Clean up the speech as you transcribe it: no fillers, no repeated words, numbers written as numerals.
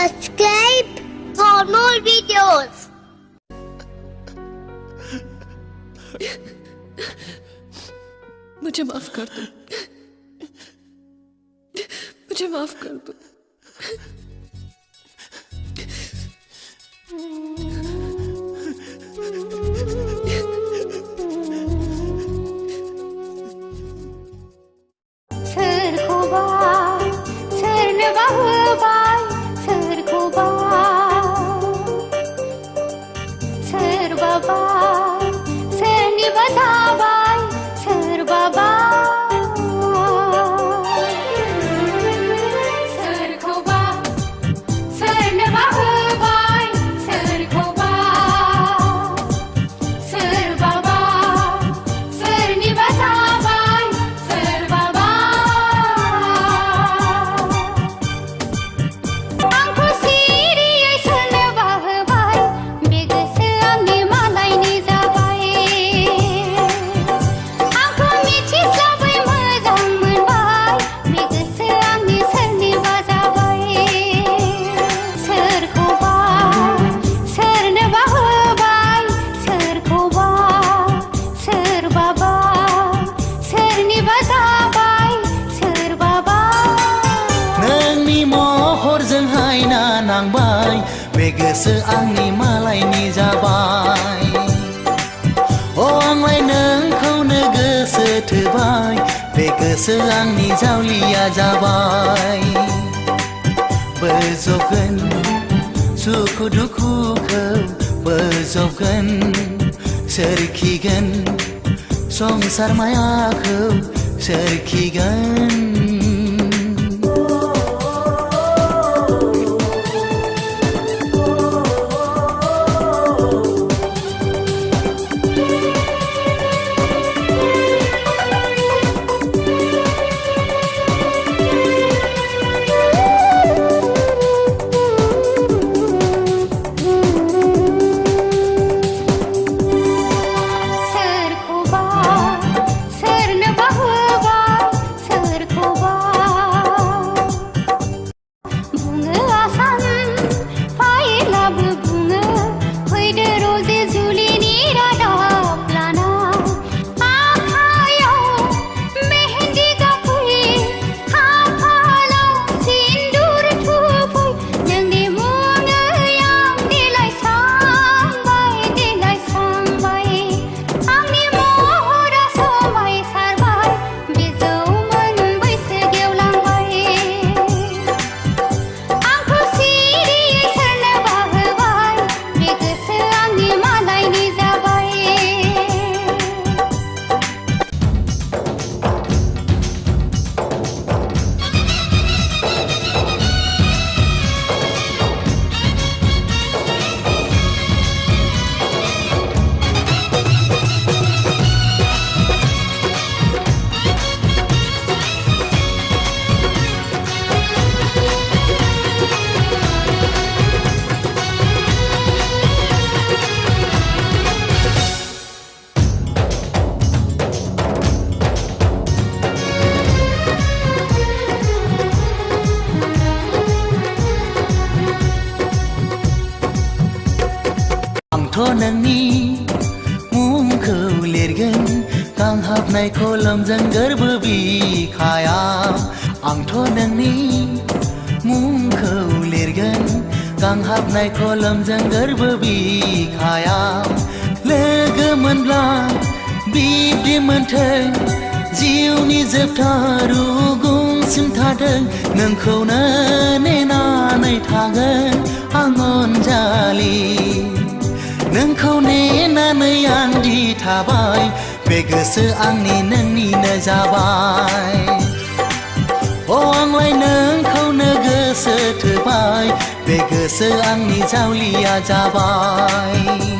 Subscribe for more videos. मुझे माफ कर दो, मुझे माफ कर दो। बे गोसो आंनि मालायनि जाबाय अ आंलाय नोंखौनो गोसो थोबाय बे गोसो आंनि जावलिया जाबाय बोजबगोन सुखु दुखुखौ बोजबगोन सोरखिगोन संसार मायाखौ सोरखिगोन नोंनि मुंखौ लिरगोन गांहाबनाय कलमजों गोरबो बिखायाव आंथ' नोंनि मुंखौ लिरगोन गांहाबनाय कलमजों गोरबो बिखायाव लोगो मोनब्ला बिब्दि मोनथों जिउनि जोबथा रुगुंसिम थाथों नोंखौनो नेनानै थागोन आं अनजालि नोंखौ नेनानै आं दि थाबाय बे गोसो आंनि नोंनिनो जाबाय अ आंलाय नोंखौनो गोसो थोबाय बे गोसो आंनि जावलिया जाबाय